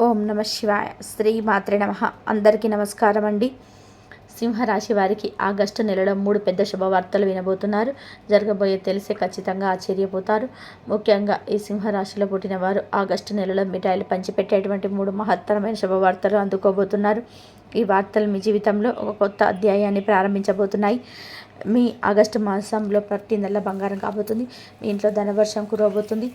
ఓం నమ శివాయ. శ్రీ మాత్రే నమ. అందరికీ నమస్కారం అండి. సింహరాశి వారికి ఆగస్టు నెలలో 3 పెద్ద శుభవార్తలు వినబోతున్నారు. జరగబోయే తెలిసే ఖచ్చితంగా ఆశ్చర్యపోతారు. ముఖ్యంగా ఈ సింహరాశిలో పుట్టిన వారు ఆగస్టు నెలలో మిఠాయిలు పంచిపెట్టేటువంటి 3 మహత్తరమైన శుభవార్తలు అందుకోబోతున్నారు. ఈ వార్తలు మీ జీవితంలో ఒక కొత్త అధ్యాయాన్ని ప్రారంభించబోతున్నాయి. మీ ఆగస్టు మాసంలో పట్టిందల్లా బంగారం కాబోతుంది. మీ ఇంట్లో ధనవర్షం కురవబోతుంది.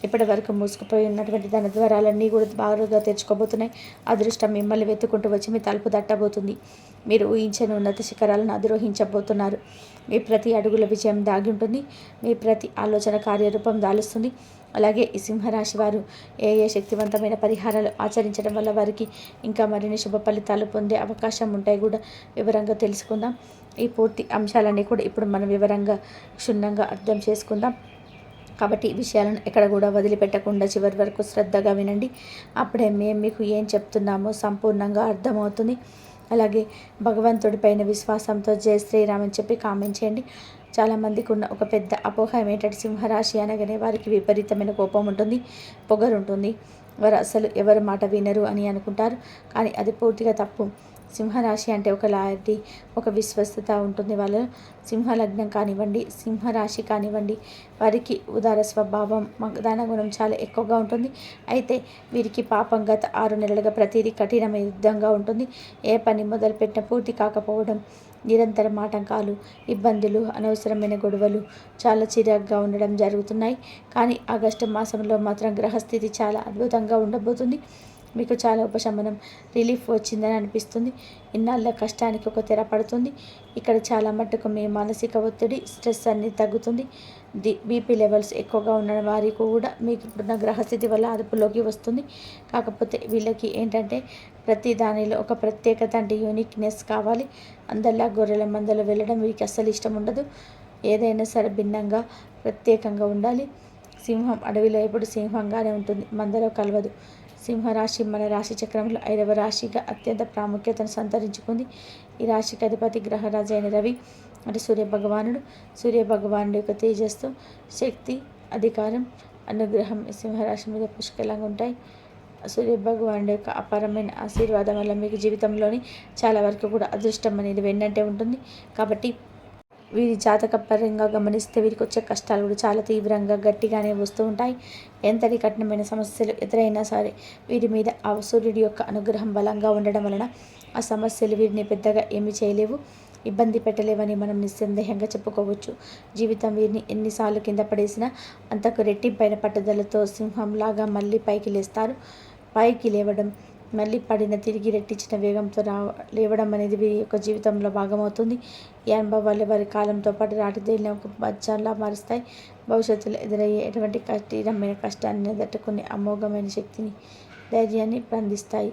ఇప్పటి వరకు మూసుకుపోయి ఉన్నటువంటి ధన ద్వారాలన్నీ కూడా బాగా తెరుచుకోబోతున్నాయి. అదృష్టం మిమ్మల్ని వెతుకుంటూ వచ్చి మీ తలుపు తట్టబోతుంది. మీరు ఊహించని ఉన్నత శిఖరాలను అధిరోహించబోతున్నారు. మీ ప్రతి అడుగుల విజయం దాగి ఉంటుంది. మీ ప్రతి ఆలోచన కార్యరూపం దాలుస్తుంది. అలాగే ఈ సింహరాశి వారు ఏ శక్తివంతమైన పరిహారాలు ఆచరించడం వల్ల వారికి ఇంకా మరిన్ని శుభ ఫలితాలు పొందే అవకాశం ఉంటాయి కూడా వివరంగా తెలుసుకుందాం. ఈ పూర్తి అంశాలన్నీ కూడా ఇప్పుడు మనం వివరంగా క్షుణ్ణంగా అర్థం చేసుకుందాం. కాబట్టి ఈ విషయాలను ఎక్కడ కూడా వదిలిపెట్టకుండా చివరి వరకు శ్రద్ధగా వినండి. అప్పుడే మేము మీకు ఏం చెప్తున్నామో సంపూర్ణంగా అర్థమవుతుంది. అలాగే భగవంతుడిపైన విశ్వాసంతో జై శ్రీరామ్ అని చెప్పి కామెంట్ చేయండి. చాలామందికి ఉన్న ఒక పెద్ద అపోహ ఏమిటంటే సింహరాశి అనగానే వారికి విపరీతమైన కోపం ఉంటుంది, పొగరు ఉంటుంది, వారు అసలు ఎవరి మాట వినరు అని అనుకుంటారు. కానీ అది పూర్తిగా తప్పు. సింహరాశి అంటే ఒక లాయల్టీ, ఒక విశ్వస్తత ఉంటుంది. వాళ్ళు సింహలగ్నం కానివ్వండి, సింహరాశి కానివ్వండి, వారికి ఉదార స్వభావం, మగదాన గుణం చాలా ఎక్కువగా ఉంటుంది. అయితే వీరికి పాపం గత 6 నెలలుగా ప్రతిదీ కఠినమైన యుద్ధంగా ఉంటుంది. ఏ పని మొదలుపెట్టిన పూర్తి కాకపోవడం, నిరంతరం ఆటంకాలు, ఇబ్బందులు, అనవసరమైన గొడవలు, చాలా చిరాగ్గా ఉండడం జరుగుతున్నాయి. కానీ ఆగస్టు మాసంలో మాత్రం గ్రహస్థితి చాలా అద్భుతంగా ఉండబోతుంది. మీకు చాలా ఉపశమనం, రిలీఫ్ వచ్చిందని అనిపిస్తుంది. ఇన్నాళ్ళ కష్టానికి ఒక తెర పడుతుంది. ఇక్కడ చాలా మట్టుకు మీ మానసిక ఒత్తిడి, స్ట్రెస్ అన్ని తగ్గుతుంది. బీపీ లెవెల్స్ ఎక్కువగా ఉన్న వారికి కూడా మీకు ఇప్పుడున్న గ్రహస్థితి వల్ల అదుపులోకి వస్తుంది. కాకపోతే వీళ్ళకి ఏంటంటే ప్రతి దానిలో ఒక ప్రత్యేకత అంటే యూనిక్నెస్ కావాలి. అందరిలా గొర్రెల మందలో వెళ్ళడం వీరికి అస్సలు ఇష్టం ఉండదు. ఏదైనా సరే భిన్నంగా, ప్రత్యేకంగా ఉండాలి. సింహం అడవిలో ఎప్పుడు సింహంగానే ఉంటుంది, మందలో కలవదు. సింహరాశి మన రాశి చక్రంలో 5వ రాశిగా అత్యంత ప్రాముఖ్యతను సంతరించుకుంది. ఈ రాశికి అధిపతి గ్రహరాజు అయిన రవి అంటే సూర్యభగవానుడు. సూర్యభగవానుడి యొక్క తేజస్సు, శక్తి, అధికారం, అనుగ్రహం సింహరాశి మీద పుష్కలంగా ఉంటాయి. సూర్యభగవానుడి యొక్క అపారమైన ఆశీర్వాదం వల్ల మీకు జీవితంలోని చాలా వరకు కూడా అదృష్టం అనేది వెన్నంటే ఉంటుంది. కాబట్టి వీరి జాతకపరంగా గమనిస్తే వీరికి వచ్చే కష్టాలు కూడా చాలా తీవ్రంగా గట్టిగానే వస్తూ ఉంటాయి. ఎంతటి కఠినమైన సమస్యలు ఎదురైనా సరే వీరి మీద ఆ సూర్యుడి యొక్క అనుగ్రహం బలంగా ఉండడం వలన ఆ సమస్యలు వీరిని పెద్దగా ఏమీ చేయలేవు, ఇబ్బంది పెట్టలేవని మనం నిస్సందేహంగా చెప్పుకోవచ్చు. జీవితం వీరిని ఎన్నిసార్లు కింద పడేసినా అంతకు రెట్టింపైన పట్టుదలతో సింహంలాగా మళ్ళీ పైకి లేస్తారు. పైకి లేవడం, మళ్ళీ పడిన తిరిగి రెట్టించిన వేగంతో లేవడం అనేది వీరి యొక్క జీవితంలో భాగమవుతుంది. ఈ అనుభవాలు వారి కాలంతో పాటు రాటిదేలిన ఒక బచ్చాలా మారుస్తాయి. భవిష్యత్తులో ఎదురయ్యే ఎటువంటి కఠినమైన కష్టాన్ని తట్టుకునే అమోఘమైన శక్తిని, ధైర్యాన్ని అందిస్తాయి.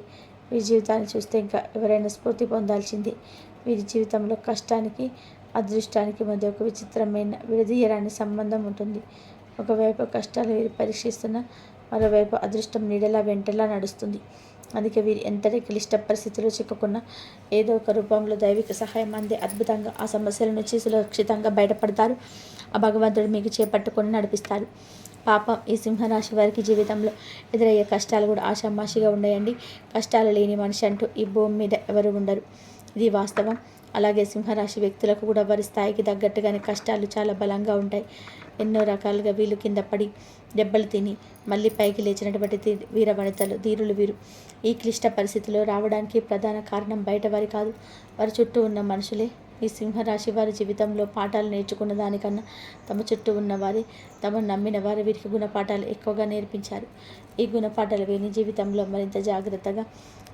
వీరి జీవితాన్ని చూస్తే ఇంకా ఎవరైనా స్ఫూర్తి పొందాల్సిందే. వీరి జీవితంలో కష్టానికి, అదృష్టానికి మధ్య ఒక విచిత్రమైన విడదీయరాని సంబంధం ఉంటుంది. ఒకవైపు కష్టాలు వీరు పరీక్షిస్తున్న, మరోవైపు అదృష్టం నీడలా వెంటలా నడుస్తుంది. అందుకే వీరు ఎంతటి క్లిష్ట పరిస్థితుల్లో చిక్కుకున్నా ఏదో ఒక రూపంలో దైవిక సహాయం అందే అద్భుతంగా ఆ సమస్యల నుంచి సురక్షితంగా బయటపడతారు. ఆ భగవంతుడు మీకు చేపట్టుకొని నడిపిస్తారు. పాపం ఈ సింహరాశి వారికి జీవితంలో ఎదురయ్యే కష్టాలు కూడా ఆషామాషిగా ఉండయండి. కష్టాలు లేని మనిషి అంటూ ఈ భూమి మీద ఎవరు ఉండరు, ఇది వాస్తవం. అలాగే సింహరాశి వ్యక్తులకు కూడా వారి స్థాయికి తగ్గట్టుగానే కష్టాలు చాలా బలంగా ఉంటాయి. ఎన్నో రకాలుగా వీళ్ళు కింద పడి దెబ్బలు తిని మళ్ళీ పైకి లేచినటువంటి వీర వనితలు, ధీరులు వీరు. ఈ క్లిష్ట పరిస్థితిలో రావడానికి ప్రధాన కారణం బయట వారి కాదు, వారి చుట్టూ ఉన్న మనుషులే. ఈ సింహరాశి వారి జీవితంలో పాఠాలు నేర్చుకున్న దానికన్నా తమ చుట్టూ ఉన్నవారే, తమను నమ్మిన వారు వీరికి గుణపాఠాలు ఎక్కువగా నేర్పించారు. ఈ గుణపాఠాలు వీరిని జీవితంలో మరింత జాగ్రత్తగా,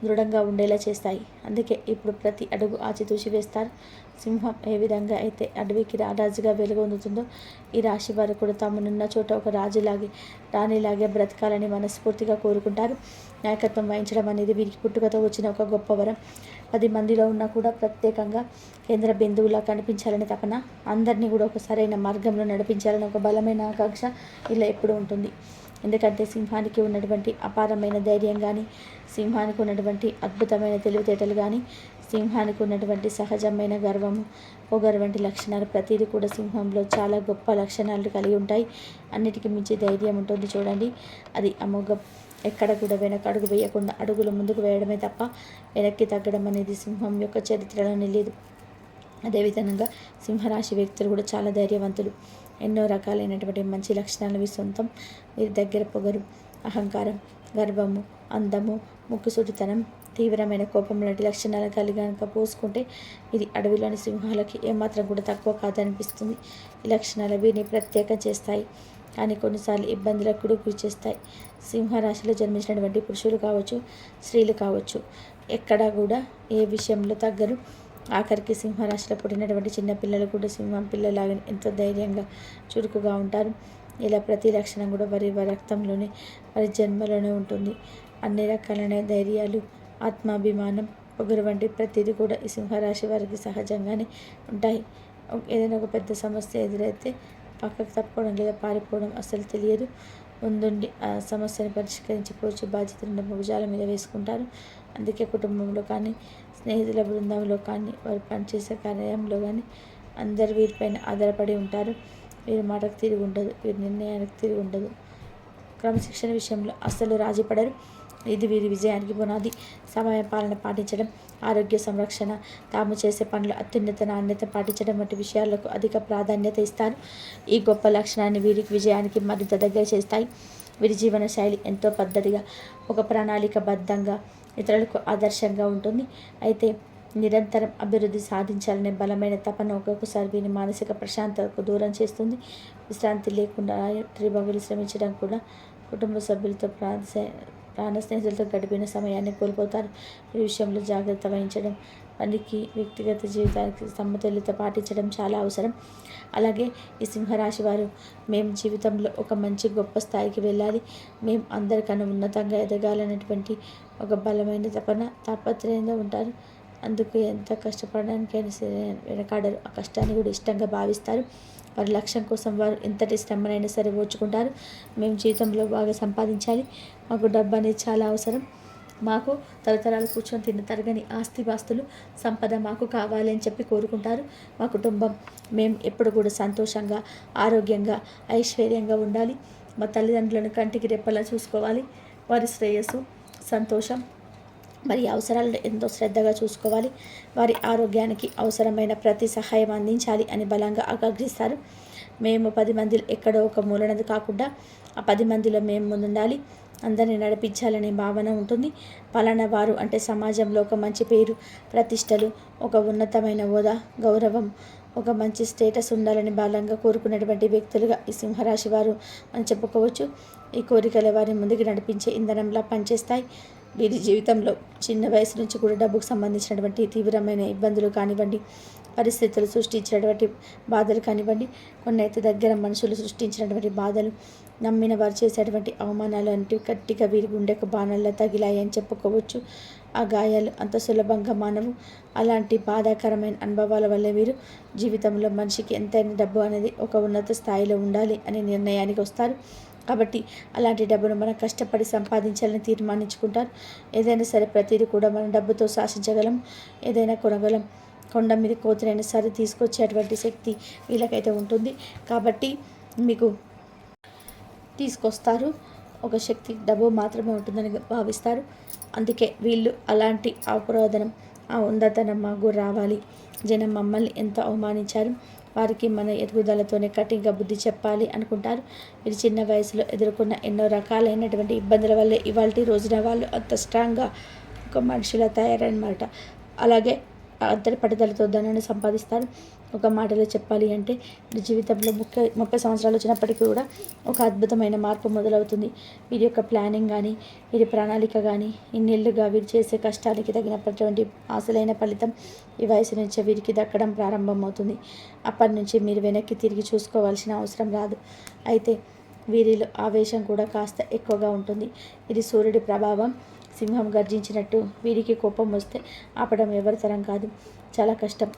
దృఢంగా ఉండేలా చేస్తాయి. అందుకే ఇప్పుడు ప్రతి అడుగు ఆచితూచి వేస్తారు. సింహం ఏ విధంగా అయితే అడవికి రారాజుగా వెలుగొందుతుందో ఈ రాశి వారు కూడా తామునున్న చోట ఒక రాజులాగే, రాణిలాగే బ్రతకాలని మనస్ఫూర్తిగా కోరుకుంటారు. నాయకత్వం వహించడం అనేది వీరికి పుట్టుకతో వచ్చిన ఒక గొప్ప వరం. 10 మందిలో ఉన్నా కూడా ప్రత్యేకంగా కేంద్ర బిందువులా కనిపించాలని తపన, అందరినీ కూడా ఒక సరైన మార్గంలో నడిపించాలని ఒక బలమైన ఆకాంక్ష ఇలా ఎప్పుడు ఉంటుంది. ఎందుకంటే సింహానికి ఉన్నటువంటి అపారమైన ధైర్యం కానీ, సింహానికి ఉన్నటువంటి అద్భుతమైన తెలివితేటలు కానీ, సింహానికి ఉన్నటువంటి సహజమైన గర్వము, పొగరు వంటి లక్షణాలు ప్రతిదీ కూడా సింహంలో చాలా గొప్ప లక్షణాలు కలిగి ఉంటాయి. అన్నిటికీ మించి ధైర్యం ఉంటుంది చూడండి, అది అమోఘం. ఎక్కడ కూడా వెనక అడుగు వేయకుండా అడుగులు ముందుకు వేయడమే తప్ప వెనక్కి తగ్గడం అనేది సింహం యొక్క చరిత్రలోనే లేదు. అదేవిధంగా సింహరాశి వ్యక్తులు కూడా చాలా ధైర్యవంతులు. ఎన్నో రకాలైనటువంటి మంచి లక్షణాలు సొంతం. వీరి దగ్గర పొగరు, అహంకారం, గర్వము, అందము, ముక్కుసూటితనం, తీవ్రమైన కోపం లాంటి లక్షణాలు కలిగి కనుక పోసుకుంటే ఇది అడవిలోని సింహాలకి ఏమాత్రం కూడా తక్కువ కాదనిపిస్తుంది. ఈ లక్షణాలు వీరిని ప్రత్యేకం చేస్తాయి, కానీ కొన్నిసార్లు ఇబ్బందులకు కూడా గురి చేస్తాయి. సింహరాశిలో జన్మించినటువంటి పురుషులు కావచ్చు, స్త్రీలు కావచ్చు, ఎక్కడా కూడా ఏ విషయంలో తగ్గరు. ఆఖరికి సింహరాశిలో పుట్టినటువంటి చిన్నపిల్లలు కూడా సింహం పిల్లలాగా ఎంతో ధైర్యంగా, చురుకుగా ఉంటారు. ఇలా ప్రతి లక్షణం కూడా వారి రక్తంలోనే, వారి జన్మలోనే ఉంటుంది. అన్ని రకాలైన ధైర్యాలు, ఆత్మాభిమానం, పొగరు వంటి ప్రతిదీ కూడా ఈ సింహరాశి వారికి సహజంగానే ఉంటాయి. ఏదైనా ఒక పెద్ద సమస్య ఎదురైతే పక్కకు తప్పుకోవడం లేదా పారిపోవడం అసలు తెలియదు. ముందుండి ఆ సమస్యను పరిష్కరించుకోవచ్చు బాధ్యతలను భుజాల మీద వేసుకుంటారు. అందుకే కుటుంబంలో కానీ, స్నేహితుల బృందంలో కానీ, వారు పనిచేసే కార్యాలయంలో కానీ అందరు వీరిపైన ఆధారపడి ఉంటారు. వీరి మాటకు తిరిగి ఉండదు, వీరి నిర్ణయానికి తిరిగి ఉండదు. క్రమశిక్షణ విషయంలో అస్సలు రాజీ పడరు. ఇది వీరి విజయానికి పునాది. సమయ పాలన పాటించడం, ఆరోగ్య సంరక్షణ, తాము చేసే పనులు అత్యున్నత నాణ్యత పాటించడం వంటి విషయాలకు అధిక ప్రాధాన్యత ఇస్తారు. ఈ గొప్ప లక్షణాన్ని వీరికి విజయానికి మరింత దగ్గర చేస్తాయి. వీరి జీవన శైలి ఎంతో పద్ధతిగా, ఒక ప్రణాళికబద్ధంగా, ఇతరులకు ఆదర్శంగా ఉంటుంది. అయితే నిరంతరం అభివృద్ధి సాధించాలనే బలమైన తపన ఒక్కొక్కసారి వీరి మానసిక ప్రశాంతతకు దూరం చేస్తుంది. విశ్రాంతి లేకుండా త్రిభంగులు శ్రమించడం కూడా కుటుంబ సభ్యులతో ప్రాణ స్నేహితులతో గడిపిన సమయాన్ని కోల్పోతారు. ఈ విషయంలో జాగ్రత్త వహించడం, పనికి వ్యక్తిగత జీవితానికి సమతుల్యత పాటించడం చాలా అవసరం. అలాగే ఈ సింహరాశి వారు మేము జీవితంలో ఒక మంచి గొప్ప స్థాయికి వెళ్ళాలి, మేము అందరికన్నా ఉన్నతంగా ఎదగాలనేటువంటి ఒక బలమైన తాపత్రయంగా ఉంటారు. అందుకు ఎంత కష్టపడడానికైనా సరే వెనకాడరు. ఆ కష్టాన్ని కూడా ఇష్టంగా భావిస్తారు. వారి లక్ష్యం కోసం వారు ఎంతటి శ్రమనైనా సరే ఓర్చుకుంటారు. మేము జీవితంలో బాగా సంపాదించాలి, మాకు డబ్బు అనేది చాలా అవసరం, మాకు తరతరాలు కూర్చొని తిన్న తరగని ఆస్తిపాస్తులు, సంపద మాకు కావాలి అని చెప్పి కోరుకుంటారు. మా కుటుంబం మేము ఎప్పుడు కూడా సంతోషంగా, ఆరోగ్యంగా, ఐశ్వర్యంగా ఉండాలి. మా తల్లిదండ్రులను కంటికి రెప్పలా చూసుకోవాలి. వారి శ్రేయస్సు, సంతోషం, మరి అవసరాలను ఎంతో శ్రద్ధగా చూసుకోవాలి. వారి ఆరోగ్యానికి అవసరమైన ప్రతి సహాయం అందించాలి అని బలంగా ఆకాంక్షిస్తారు. మేము 10 మందిలో ఎక్కడో ఒక మూలనది కాకుండా ఆ 10 మందిలో మేము ముందుండాలి, అందరినీ నడిపించాలనే భావన ఉంటుంది. పలానా వారు అంటే సమాజంలో ఒక మంచి పేరు, ప్రతిష్టలు, ఒక ఉన్నతమైన హోదా, గౌరవం, ఒక మంచి స్టేటస్ ఉండాలని బలంగా కోరుకునేటువంటి వ్యక్తులుగా ఈ సింహరాశి వారు అని చెప్పుకోవచ్చు. ఈ కోరికలు వారిని ముందుకు నడిపించే ఇంధనంలా పనిచేస్తాయి. వీరి జీవితంలో చిన్న వయసు నుంచి కూడా డబ్బుకు సంబంధించినటువంటి తీవ్రమైన ఇబ్బందులు కానివ్వండి, పరిస్థితులు సృష్టించినటువంటి బాధలు కానివ్వండి, కొన్ని అయితే దగ్గర మనుషులు సృష్టించినటువంటి బాధలు, నమ్మిన వారు చేసేటువంటి అవమానాలు అంటే గట్టిగా వీరి గుండెకు బాణాల్లో తగిలాయి అని చెప్పుకోవచ్చు. ఆ గాయాలు అంత సులభంగా మానవు. అలాంటి బాధాకరమైన అనుభవాల వల్లే వీరు జీవితంలో మనిషికి ఎంతైనా డబ్బు అనేది ఒక ఉన్నత స్థాయిలో ఉండాలి అనే నిర్ణయానికి వస్తారు. కాబట్టి అలాంటి డబ్బును మనం కష్టపడి సంపాదించాలని తీర్మానించుకుంటారు. ఏదైనా సరే ప్రతిదీ కూడా మనం డబ్బుతో శాసించగలం, ఏదైనా కొనగలం. కొండ మీద కోతునైనా సరే తీసుకొచ్చేటువంటి శక్తి వీళ్ళకైతే ఉంటుంది. కాబట్టి మీకు తీసుకొస్తారు. ఒక శక్తి డబ్బు మాత్రమే ఉంటుందని భావిస్తారు. అందుకే వీళ్ళు అలాంటి అప్రయోజనం, ఆ ఉందతనం మాకు రావాలి, జనం మమ్మల్ని ఎంతో అవమానించారు, వారికి మన ఎదుగుదలతోనే కఠినంగా బుద్ధి చెప్పాలి అనుకుంటారు. వీరు చిన్న వయసులో ఎదుర్కొన్న ఎన్నో రకాలైనటువంటి ఇబ్బందుల వల్లే ఇవాళ రోజున వాళ్ళు అంత స్ట్రాంగ్గా ఒక మనిషిలా తయారన్నమాట. అలాగే అంతటి పట్టుదలతో ధనాన్ని సంపాదిస్తారు. ఒక మాటలో చెప్పాలి అంటే జీవితంలో 30 సంవత్సరాలు వచ్చినప్పటికీ కూడా ఒక అద్భుతమైన మార్పు మొదలవుతుంది. వీరి యొక్క ప్లానింగ్ కానీ, వీరి ప్రణాళిక కానీ, ఇన్నేళ్లుగా వీరు చేసే కష్టానికి తగినటువంటి ఆశలైన ఫలితం ఈ వయసు నుంచే వీరికి దక్కడం ప్రారంభమవుతుంది. అప్పటి నుంచి మీరు వెనక్కి తిరిగి చూసుకోవాల్సిన అవసరం రాదు. అయితే వీరిలో ఆవేశం కూడా కాస్త ఎక్కువగా ఉంటుంది. ఇది సూర్యుడి ప్రభావం. సింహం గర్జించినట్టు వీరికి కోపం వస్తే ఆపడం ఎవరి తరం కాదు, చాలా కష్టం.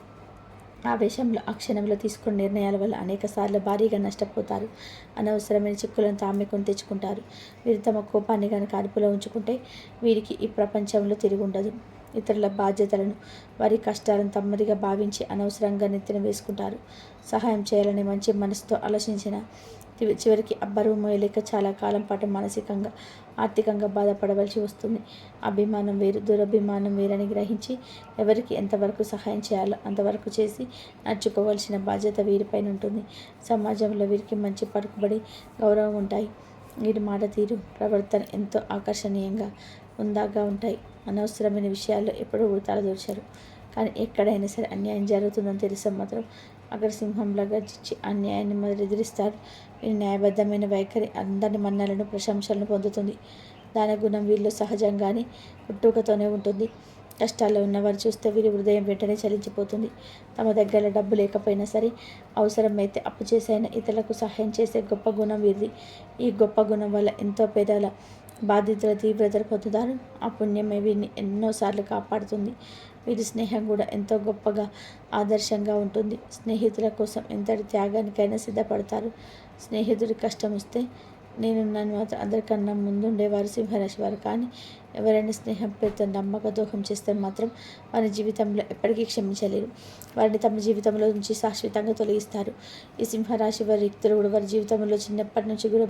ఆవేశంలో ఆ క్షణంలో తీసుకున్న నిర్ణయాల వల్ల అనేకసార్లు భారీగా నష్టపోతారు. అనవసరమైన చిక్కులను తామే కొని తెచ్చుకుంటారు. వీరు తమ కోపాన్ని కనుక అదుపులో ఉంచుకుంటే వీరికి ఈ ప్రపంచంలో తిరిగి ఉండదు. ఇతరుల బాధ్యతలను, వారి కష్టాలను తమ్మదిగా భావించి అనవసరంగా నెత్తిన వేసుకుంటారు. సహాయం చేయాలనే మంచి మనసుతో ఆలోచించిన చివరికి బరువు మోయలేక చాలా కాలం పాటు మానసికంగా ఆర్థికంగా బాధపడవలసి వస్తుంది. అభిమానం వేరు, దురభిమానం వేరని గ్రహించి ఎవరికి ఎంతవరకు సహాయం చేయాలో అంతవరకు చేసి నడుచుకోవాల్సిన బాధ్యత వీరిపైన ఉంటుంది. సమాజంలో వీరికి మంచి పలుకుబడి, గౌరవం ఉంటాయి. వీరి మాట తీరు, ప్రవర్తన ఎంతో ఆకర్షణీయంగా, హుందాగా ఉంటాయి. అనవసరమైన విషయాల్లో ఎప్పుడూ తలదూర్చరు. కానీ ఎక్కడైనా సరే అన్యాయం జరుగుతుందని తెలిస్తే మాత్రం అగ్రసింహంలా గర్జించి అన్యాయాన్ని మొదలు ఎదిరిస్తారు. వీరి న్యాయబద్ధమైన వైఖరి అందరి మన్నలను, ప్రశంసలను పొందుతుంది. దాని గుణం వీళ్ళు సహజంగానే పుట్టుకతోనే ఉంటుంది. కష్టాల్లో ఉన్నవారు చూస్తే వీరి హృదయం వెంటనే చలించిపోతుంది. తమ దగ్గర డబ్బు లేకపోయినా సరే అవసరమైతే అప్పు చేసైనా ఇతరులకు సహాయం చేసే గొప్ప గుణం వీరిది. ఈ గొప్ప గుణం వల్ల ఎంతో పేదల బాధితుల తీవ్రతలు పొందుతారు. ఆ పుణ్యమే వీరిని ఎన్నోసార్లు కాపాడుతుంది. వీరి స్నేహం కూడా ఎంతో గొప్పగా, ఆదర్శంగా ఉంటుంది. స్నేహితుల కోసం ఎంతటి త్యాగానికైనా సిద్ధపడతారు. స్నేహితుడి కష్టం వస్తే నేనున్నాను మాత్రం అందరికన్నా ముందుండేవారు సింహరాశి వారు. కానీ ఎవరైనా స్నేహం పేరుతో నమ్మక ద్రోహం చేస్తే మాత్రం వారి జీవితంలో ఎప్పటికీ క్షమించలేరు. వారిని తమ జీవితంలో నుంచి శాశ్వతంగా తొలగిస్తారు. ఈ సింహరాశి వారి వ్యక్తులు కూడా వారి జీవితంలో చిన్నప్పటి నుంచి కూడా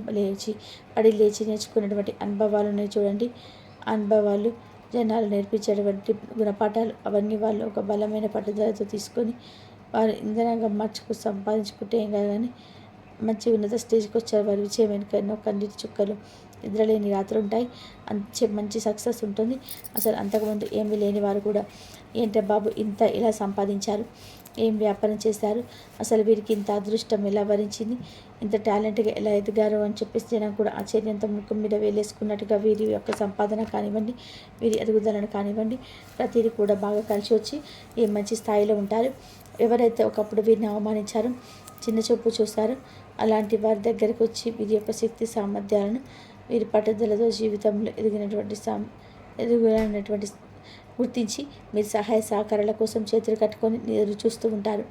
లేచి నేర్చుకున్నటువంటి అనుభవాలను చూడండి. అనుభవాలు జనాలు నేర్పించేటువంటి గుణపాఠాలు అవన్నీ వాళ్ళు ఒక బలమైన పట్టుదలతో తీసుకొని వారు ఇంధనంగా సంపాదించుకుంటే ఏం కాదు, కానీ మంచి ఉన్నత స్టేజ్కి వచ్చారు. వారి విజయం వెనుక ఎన్నో కన్నీటి చుక్కలు, నిద్రలేని రాత్రులు ఉంటాయి. మంచి సక్సెస్ ఉంటుంది. అసలు అంతకుముందు ఏమీ లేని వారు కూడా ఏంటే బాబు ఇంత ఇలా సంపాదించారు, ఏం వ్యాపారం చేశారు, అసలు వీరికి ఇంత అదృష్టం ఎలా వరించింది, ఇంత టాలెంట్గా ఎలా ఎదిగారు అని చెప్పేసి జనం కూడా ఆశ్చర్యంతో ముఖం మీద వేలేసుకున్నట్టుగా వీరి యొక్క సంపాదన కానివ్వండి, వీరి ఎదుగుదలను కానివ్వండి, ప్రతిదీ కూడా బాగా కలిసి వచ్చి ఈ మంచి స్థాయిలో ఉంటారు. ఎవరైతే ఒకప్పుడు వీరిని అవమానించారో, చిన్న చూపు చూశారో అలాంటి వారి దగ్గరకు వచ్చి వీరి యొక్క శక్తి సామర్థ్యాలను, వీరి పట్టుదలతో జీవితంలో ఎదుగునటువంటి గుర్తించి మీరు సహాయ సహకారాల కోసం చేతులు కట్టుకొని ఎదురు చూస్తూ ఉంటారు.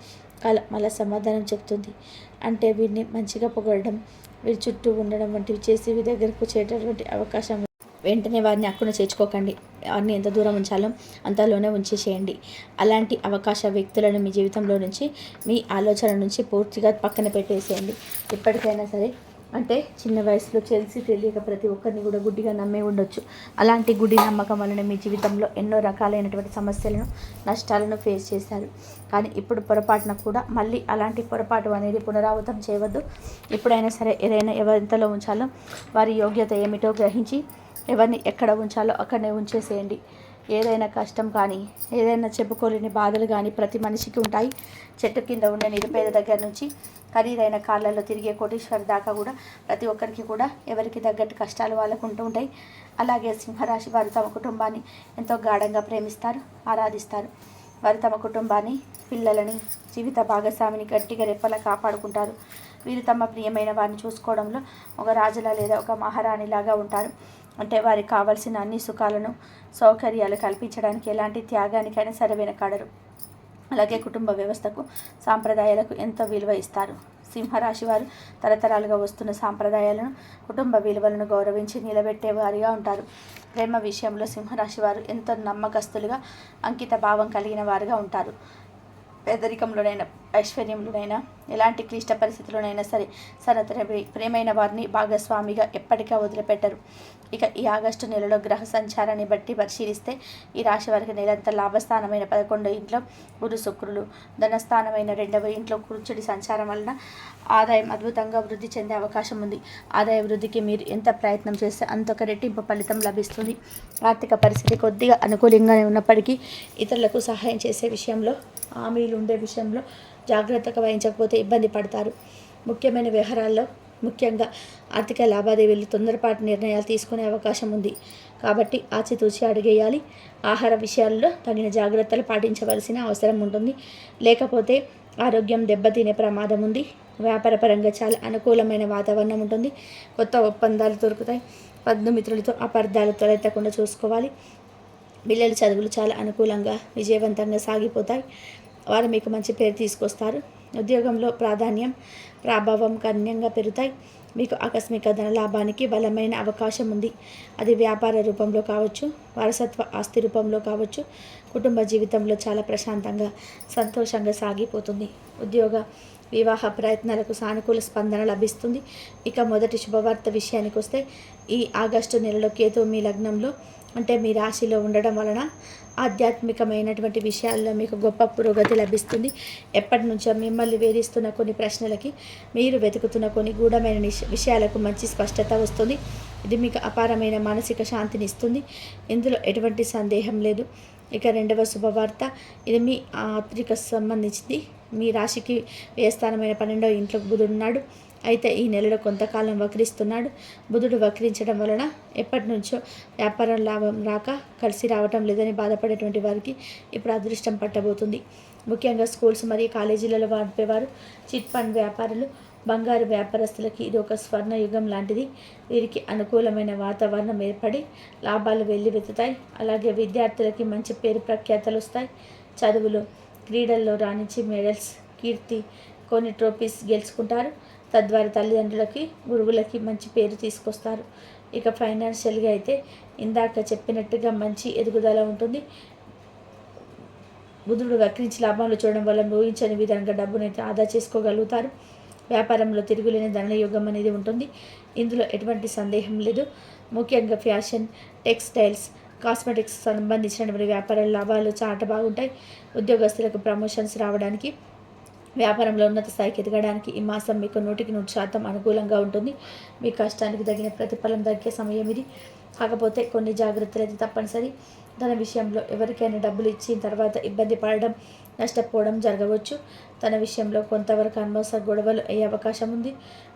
మళ్ళీ సమాధానం చెప్తుంది. అంటే వీరిని మంచిగా పొగడడం, వీరి చుట్టూ ఉండడం వంటివి చేసి వీరి దగ్గరకు వచ్చేటటువంటి అవకాశం. వెంటనే వారిని అక్కున చేర్చుకోకండి. వారిని ఎంత దూరం ఉంచాలో అంతలోనే ఉంచేసేయండి. అలాంటి అవకాశ వ్యక్తులను మీ జీవితంలో నుంచి, మీ ఆలోచన నుంచి పూర్తిగా పక్కన పెట్టేసేయండి. ఎప్పటికైనా సరే అంటే చిన్న వయసులో తెలియక ప్రతి ఒక్కరిని కూడా గుడ్డిగా నమ్మే ఉండొచ్చు. అలాంటి గుడ్డి నమ్మకం వలన మీ జీవితంలో ఎన్నో రకాలైనటువంటి సమస్యలను, నష్టాలను ఫేస్ చేశారు. కానీ ఇప్పుడు పొరపాటున కూడా మళ్ళీ అలాంటి పొరపాటు అనేది పునరావృతం చేయవద్దు. ఎప్పుడైనా సరే ఏదైనా ఎవరింతలో ఉంచాలో వారి యోగ్యత ఏమిటో గ్రహించి ఎవరిని ఎక్కడ ఉంచాలో అక్కడనే ఉంచేసేయండి. ఏదైనా కష్టం కానీ, ఏదైనా చెప్పుకోలేని బాధలు కానీ ప్రతి మనిషికి ఉంటాయి. చెట్టు కింద ఉండే నిరుపేద దగ్గర నుంచి ఖరీదైన కాళ్ళల్లో తిరిగే కోటీశ్వరి దాకా కూడా ప్రతి ఒక్కరికి కూడా ఎవరికి తగ్గట్టు కష్టాలు వాళ్ళకు ఉంటూ ఉంటాయి. అలాగే సింహరాశి వారు తమ కుటుంబాన్ని ఎంతో గాఢంగా ప్రేమిస్తారు, ఆరాధిస్తారు. వారు తమ కుటుంబాన్ని, పిల్లలని, జీవిత భాగస్వామిని గట్టిగా రెప్పలా కాపాడుకుంటారు. వీరు తమ ప్రియమైన వారిని చూసుకోవడంలో ఒక రాజులా లేదా ఒక మహారాణిలాగా ఉంటారు. అంటే వారికి కావాల్సిన అన్ని సుఖాలను, సౌకర్యాలు కల్పించడానికి ఎలాంటి త్యాగానికైనా సరే వెనకాడరు. అలాగే కుటుంబ వ్యవస్థకు, సాంప్రదాయాలకు ఎంతో విలువ ఇస్తారు. సింహరాశి వారు తరతరాలుగా వస్తున్న సాంప్రదాయాలను, కుటుంబ విలువలను గౌరవించి నిలబెట్టే వారిగా ఉంటారు. ప్రేమ విషయంలో సింహరాశి వారు ఎంతో నమ్మకస్తులుగా, అంకిత భావం కలిగిన వారుగా ఉంటారు. పేదరికంలోనైనా, ఐశ్వర్యంలోనైనా, ఎలాంటి క్లిష్ట పరిస్థితుల్లోనైనా సరే ప్రేమైన వారిని భాగస్వామిగా ఎప్పటికీ వదిలిపెట్టరు. ఇక ఈ ఆగస్టు నెలలో గ్రహ సంచారాన్ని బట్టి పరిశీలిస్తే ఈ రాశి వారికి నెలంతా లాభస్థానమైన 11వ ఇంట్లో గురు శుక్రులు, ధనస్థానమైన 2వ ఇంట్లో కురుచుడి సంచారం వలన ఆదాయం అద్భుతంగా వృద్ధి చెందే అవకాశం ఉంది. ఆదాయ వృద్ధికి మీరు ఎంత ప్రయత్నం చేస్తే అంతొక రెట్టింపు ఫలితం లభిస్తుంది. ఆర్థిక పరిస్థితి కొద్దిగా అనుకూలంగానే ఉన్నప్పటికీ ఇతరులకు సహాయం చేసే విషయంలో, హామీలు ఉండే విషయంలో జాగ్రత్తగా వహించకపోతే ఇబ్బంది పడతారు. ముఖ్యమైన వ్యవహారాల్లో, ముఖ్యంగా ఆర్థిక లావాదేవీలు తొందరపాటు నిర్ణయాలు తీసుకునే అవకాశం ఉంది. కాబట్టి ఆచితూచి అడుగేయాలి. ఆహార విషయాల్లో తగిన జాగ్రత్తలు పాటించవలసిన అవసరం ఉంటుంది. లేకపోతే ఆరోగ్యం దెబ్బతినే ప్రమాదం ఉంది. వ్యాపారపరంగా చాలా అనుకూలమైన వాతావరణం ఉంటుంది. కొత్త ఒప్పందాలు దొరుకుతాయి. బంధుమిత్రులతో అపార్థాలు తలెత్తకుండా చూసుకోవాలి. పిల్లల చదువులు చాలా అనుకూలంగా, విజయవంతంగా సాగిపోతాయి. వారు మీకు మంచి పేరు తీసుకొస్తారు. ఉద్యోగంలో ప్రాధాన్యం, ప్రభావం గణనీయంగా పెరుగుతాయి. మీకు ఆకస్మిక ధన లాభానికి బలమైన అవకాశం ఉంది. అది వ్యాపార రూపంలో కావచ్చు, వారసత్వ ఆస్తి రూపంలో కావచ్చు. కుటుంబ జీవితంలో చాలా ప్రశాంతంగా, సంతోషంగా సాగిపోతుంది. ఉద్యోగ వివాహ ప్రయత్నాలకు సానుకూల స్పందన లభిస్తుంది. ఇక మొదటి శుభవార్త విషయానికి వస్తే, ఈ ఆగస్టు నెలలో కేతు మీ లగ్నంలో అంటే మీ రాశిలో ఉండడం వలన ఆధ్యాత్మికమైనటువంటి విషయాల్లో మీకు గొప్ప పురోగతి లభిస్తుంది. ఎప్పటి నుంచో మిమ్మల్ని వేధిస్తున్న కొన్ని ప్రశ్నలకి, మీరు వెతుకుతున్న కొన్ని గూఢమైన విషయాలకు మంచి స్పష్టత వస్తుంది. ఇది మీకు అపారమైన మానసిక శాంతిని ఇస్తుంది. ఇందులో ఎటువంటి సందేహం లేదు. ఇక రెండవ శుభవార్త, ఇది మీ ఆత్రిక సంబంధించింది. మీ రాశికి వ్యయస్థానమైన 12వ ఇంట్లో బుధుడు ఉన్నాడు. అయితే ఈ నెలలో కొంతకాలం వక్రిస్తున్నాడు. బుధుడు వక్రించడం వలన ఎప్పటి నుంచో వ్యాపారం లాభం రాక కలిసి రావటం లేదని బాధపడేటువంటి వారికి ఇప్పుడు అదృష్టం పట్టబోతుంది. ముఖ్యంగా స్కూల్స్ మరియు కాలేజీలలో వాడిపేవారు, చిట్ ఫండ్ వ్యాపారులు, బంగారు వ్యాపారస్తులకి ఇది ఒక స్వర్ణ యుగం లాంటిది. వీరికి అనుకూలమైన వాతావరణం ఏర్పడి లాభాలు వెల్లువెత్తుతాయి. అలాగే విద్యార్థులకి మంచి పేరు ప్రఖ్యాతలు వస్తాయి. చదువులు, క్రీడల్లో రాణించి మెడల్స్, కీర్తి, కొన్ని ట్రోఫీస్ గెలుచుకుంటారు. తద్వారా తల్లిదండ్రులకి, గురువులకి మంచి పేరు తీసుకొస్తారు. ఇక ఫైనాన్షియల్గా అయితే ఇందాక చెప్పినట్టుగా మంచి ఎదుగుదల ఉంటుంది. బుధుడు వక్రించి లాభాలు చూడడం వల్ల ఊహించని విధంగా డబ్బునైతే ఆదా చేసుకోగలుగుతారు. వ్యాపారంలో తిరుగులేని ధనయోగం అనేది ఉంటుంది. ఇందులో ఎటువంటి సందేహం లేదు. ముఖ్యంగా ఫ్యాషన్, టెక్స్టైల్స్, కాస్మెటిక్స్ సంబంధించినటువంటి వ్యాపార లాభాలు చాలా బాగుంటాయి. ఉద్యోగస్తులకు ప్రమోషన్స్ రావడానికి, వ్యాపారంలో ఉన్నత స్థాయికి ఎదగడానికి ఈ మాసం మీకు 100% అనుకూలంగా ఉంటుంది. మీ కష్టానికి తగిన ప్రతిఫలం దక్కే సమయం ఇది. కాకపోతే కొన్ని జాగ్రత్తలు అయితే తప్పనిసరి. తన విషయంలో ఎవరికైనా డబ్బులు ఇచ్చిన తర్వాత ఇబ్బంది పడడం, నష్టపోవడం జరగవచ్చు. తన విషయంలో కొంతవరకు అనవసర గొడవలు అయ్యే అవకాశం ఉంది.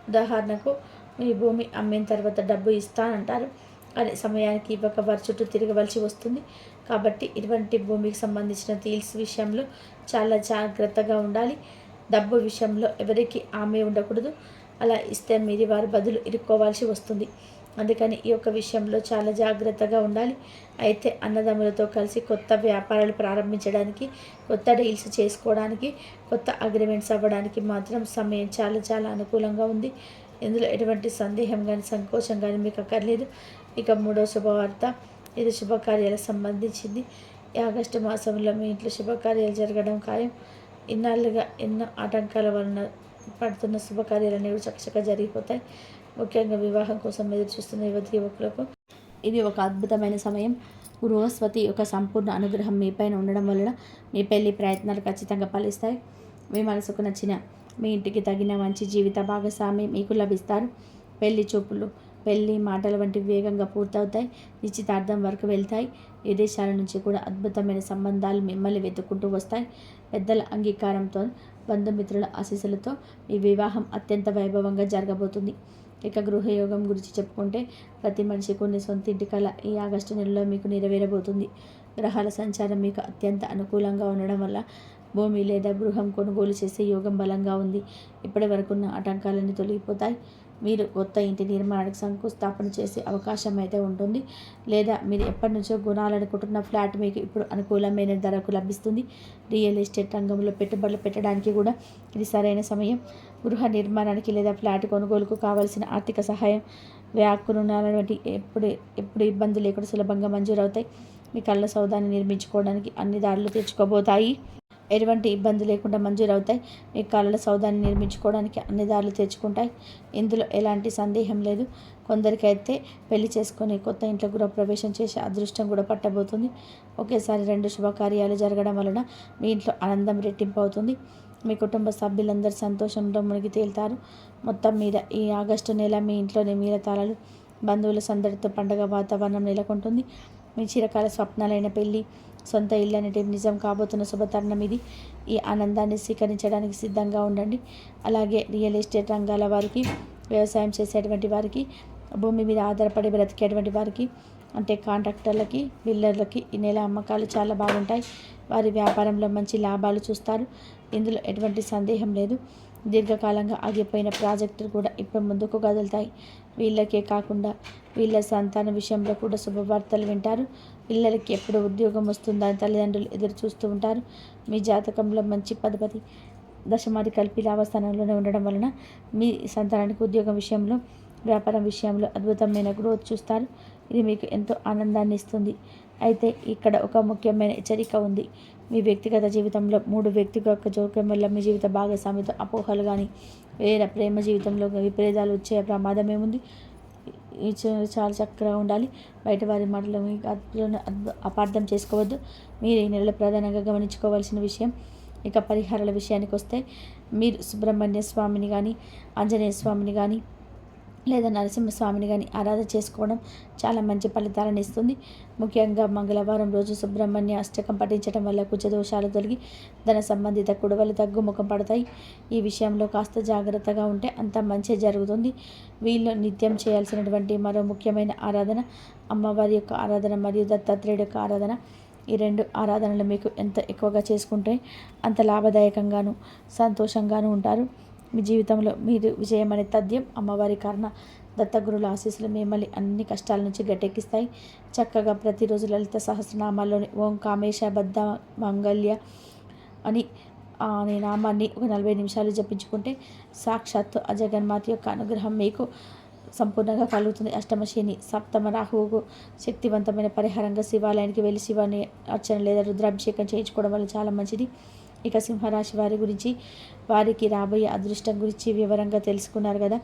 ఉదాహరణకు, మీ భూమి అమ్మిన తర్వాత డబ్బు ఇస్తానంటారు, కానీ సమయానికి ఇవ్వక వారి చుట్టూ తిరగవలసి వస్తుంది. కాబట్టి ఇటువంటి భూమికి సంబంధించిన డీల్స్ విషయంలో చాలా జాగ్రత్తగా ఉండాలి. డబ్బు విషయంలో ఎవరికి హామీ ఉండకూడదు. అలా ఇస్తే మీది వారి బదులు ఇరుక్కోవాల్సి వస్తుంది. అందుకని ఈ యొక్క విషయంలో చాలా జాగ్రత్తగా ఉండాలి. అయితే అన్నదమ్ములతో కలిసి కొత్త వ్యాపారాలు ప్రారంభించడానికి, కొత్త డీల్స్ చేసుకోవడానికి, కొత్త అగ్రిమెంట్స్ అవ్వడానికి మాత్రం సమయం చాలా చాలా అనుకూలంగా ఉంది. ఇందులో ఎటువంటి సందేహం కానీ సంకోచం కానీ మీకు అక్కర్లేదు. ఇక మూడో శుభవార్త, ఇది శుభకార్యాలకు సంబంధించింది. ఈ ఆగస్టు మాసంలో మీ ఇంట్లో శుభకార్యాలు జరగడం ఖాయం. ఇన్నాళ్ళుగా ఎన్నో ఆటంకాల వలన పడుతున్న శుభకార్యాలు అనేవి చక్కచక్క జరిగిపోతాయి. ముఖ్యంగా వివాహం కోసం ఎదురు చూస్తున్న యువకులకు ఇది ఒక అద్భుతమైన సమయం. బృహస్పతి యొక్క సంపూర్ణ అనుగ్రహం మీపైన ఉండడం వలన మీ పెళ్లి ప్రయత్నాలు ఖచ్చితంగా ఫలిస్తాయి. మీ మనసుకు నచ్చిన, మీ ఇంటికి తగిన మంచి జీవిత భాగస్వామి మీకు లభిస్తారు. పెళ్లి చూపులు, పెళ్లి మాటల వంటివి వేగంగా పూర్తవుతాయి. నిశ్చితార్థం వరకు వెళ్తాయి. విదేశాల నుంచి కూడా అద్భుతమైన సంబంధాలు మిమ్మల్ని వెతుక్కుంటూ వస్తాయి. పెద్దల అంగీకారంతో, బంధుమిత్రుల ఆశీస్సులతో మీ వివాహం అత్యంత వైభవంగా జరగబోతుంది. ఇక గృహయోగం గురించి చెప్పుకుంటే, ప్రతి మనిషి కొన్ని సొంత ఇంటి కల ఈ ఆగస్టు నెలలో మీకు నెరవేరబోతుంది. గ్రహాల సంచారం మీకు అత్యంత అనుకూలంగా ఉండడం వల్ల భూమి లేదా గృహం కొనుగోలు చేసే యోగం బలంగా ఉంది. ఇప్పటి వరకున్న ఆటంకాలన్నీ తొలగిపోతాయి. మీరు కొత్త ఇంటి నిర్మాణానికి శంకుస్థాపన చేసే అవకాశం అయితే ఉంటుంది. లేదా మీరు ఎప్పటి నుంచో కొనాలనుకుంటున్న ఫ్లాట్ మీకు ఇప్పుడు అనుకూలమైన ధరకు లభిస్తుంది. రియల్ ఎస్టేట్ రంగంలో పెట్టుబడులు పెట్టడానికి కూడా ఇది సరైన సమయం. గృహ నిర్మాణానికి లేదా ఫ్లాట్ కొనుగోలుకు కావాల్సిన ఆర్థిక సహాయం, వ్యాక్కు రుణాల వంటి ఎప్పుడు ఇబ్బంది లేకుండా సులభంగా మంజూరవుతాయి. మీ కళ్ళ సౌదాన్ని నిర్మించుకోవడానికి అన్ని దారులు తెచ్చుకోబోతాయి. ఎటువంటి ఇబ్బంది లేకుండా మంజూరవుతాయి. మీ కళల సౌదాన్ని నిర్మించుకోవడానికి అన్ని దారులు తెచ్చుకుంటాయి. ఇందులో ఎలాంటి సందేహం లేదు. కొందరికైతే పెళ్లి చేసుకొని కొత్త ఇంట్లో గృహప్రవేశం చేసే అదృష్టం కూడా పట్టబోతుంది. ఒకేసారి 2 శుభకార్యాలు జరగడం వలన మీ ఇంట్లో ఆనందం రెట్టింపు అవుతుంది. మీ కుటుంబ సభ్యులందరూ సంతోషంలో మునిగి తేలుతారు. మొత్తం మీద ఈ ఆగస్టు నెల మీ ఇంట్లోని మీరతాళాలు, బంధువుల సందడితో పండగ వాతావరణం నెలకొంటుంది. మీ చిరకాల స్వప్నాలైన పెళ్లి, సొంత ఇల్లు అనేటివి నిజం కాబోతున్న శుభతరుణం ఇది. ఈ ఆనందాన్ని స్వీకరించడానికి సిద్ధంగా ఉండండి. అలాగే రియల్ ఎస్టేట్ రంగాల వారికి, వ్యవసాయం చేసేటువంటి వారికి, భూమి మీద ఆధారపడి బ్రతికేటువంటి వారికి, అంటే కాంట్రాక్టర్లకి, బిల్డర్లకి ఈ నెల అమ్మకాలు చాలా బాగుంటాయి. వారి వ్యాపారంలో మంచి లాభాలు చూస్తారు. ఇందులో ఎటువంటి సందేహం లేదు. దీర్ఘకాలంగా ఆగిపోయిన ప్రాజెక్టులు కూడా ఇప్పుడు ముందుకు కదులుతాయి. వీళ్ళకే కాకుండా వీళ్ళ సంతాన విషయంలో కూడా శుభవార్తలు వింటారు. పిల్లలకి ఎప్పుడు ఉద్యోగం వస్తుందని తల్లిదండ్రులు ఎదురు చూస్తూ ఉంటారు. మీ జాతకంలో మంచి పదపతి దశమాది కల్పిలావ స్థానంలోనే ఉండడం వలన మీ సంతానానికి ఉద్యోగం విషయంలో, వ్యాపారం విషయంలో అద్భుతమైన గ్రోత్ చూస్తారు. ఇది మీకు ఎంతో ఆనందాన్ని ఇస్తుంది. అయితే ఇక్కడ ఒక ముఖ్యమైన హెచ్చరిక ఉంది. మీ వ్యక్తిగత జీవితంలో 3 వ్యక్తిగత జోక్యం వల్ల మీ జీవిత భాగస్వామితో అపోహలు కానీ వేరే ప్రేమ జీవితంలో విపరీతాలు వచ్చే ప్రమాదం ఏముంది. చాలా చక్కగా ఉండాలి. బయట వారి మాటలు అపార్థం చేసుకోవద్దు. మీరు ఈ నెలలో ప్రధానంగా గమనించుకోవాల్సిన విషయం. ఇక పరిహారాల విషయానికి వస్తే మీరు సుబ్రహ్మణ్య స్వామిని కానీ ఆంజనేయ స్వామిని కానీ లేదా నరసింహస్వామిని కానీ ఆరాధన చేసుకోవడం చాలా మంచి ఫలితాలను ఇస్తుంది. ముఖ్యంగా మంగళవారం రోజు సుబ్రహ్మణ్య అష్టకం పఠించడం వల్ల కుజదోషాలు తొలగి ధన సంబంధిత కుడవలు తగ్గుముఖం పడతాయి. ఈ విషయంలో కాస్త జాగ్రత్తగా ఉంటే అంత మంచి జరుగుతుంది. వీళ్ళు నిత్యం చేయాల్సినటువంటి మరో ముఖ్యమైన ఆరాధన అమ్మవారి యొక్క ఆరాధన మరియు దత్తాత్రేయుడి యొక్క ఆరాధన. ఈ 2 ఆరాధనలు మీకు ఎంత ఎక్కువగా చేసుకుంటే అంత లాభదాయకంగాను సంతోషంగాను ఉంటారు. మీ జీవితంలో మీరు విజయం అనే తథ్యం అమ్మవారి కారణ దత్తగురుల ఆశీస్సులు మిమ్మల్ని అన్ని కష్టాల నుంచి గట్టెక్కిస్తాయి. చక్కగా ప్రతిరోజు లలిత సహస్రనామాల్లోని ఓం కామేశ బద్ధ మంగళ్య అనే నామాన్ని ఒక 40 నిమిషాలు జపించుకుంటే సాక్షాత్తు ఆ జగన్మాత యొక్క అనుగ్రహం మీకు సంపూర్ణంగా కలుగుతుంది. అష్టమశని సప్తమ రాహువుకు శక్తివంతమైన పరిహారంగా శివాలయానికి వెళ్ళి శివాని అర్చన లేదా రుద్రాభిషేకం చేయించుకోవడం వల్ల చాలా మంచిది. ఇక సింహరాశి వారి గురించి, వారికి రాబోయే అదృష్టం గురించి వివరంగా తెలుసుకున్నారు కదా.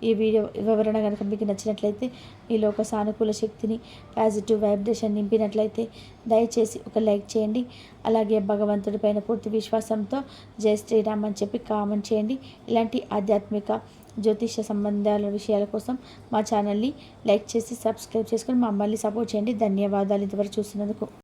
ఈ వీడియో వివరణ కనుక మీకు నచ్చినట్లయితే, మీలో ఒక సానుకూల శక్తిని, పాజిటివ్ వైబ్రేషన్ నింపినట్లయితే దయచేసి ఒక లైక్ చేయండి. అలాగే భగవంతుడి పైన పూర్తి విశ్వాసంతో జై శ్రీరామ్ అని చెప్పి కామెంట్ చేయండి. ఇలాంటి ఆధ్యాత్మిక జ్యోతిష సంబంధాల విషయాల కోసం మా ఛానల్ని లైక్ చేసి సబ్స్క్రైబ్ చేసుకొని మమ్మల్ని సపోర్ట్ చేయండి. ధన్యవాదాలు ఇంతవరకు చూసినందుకు.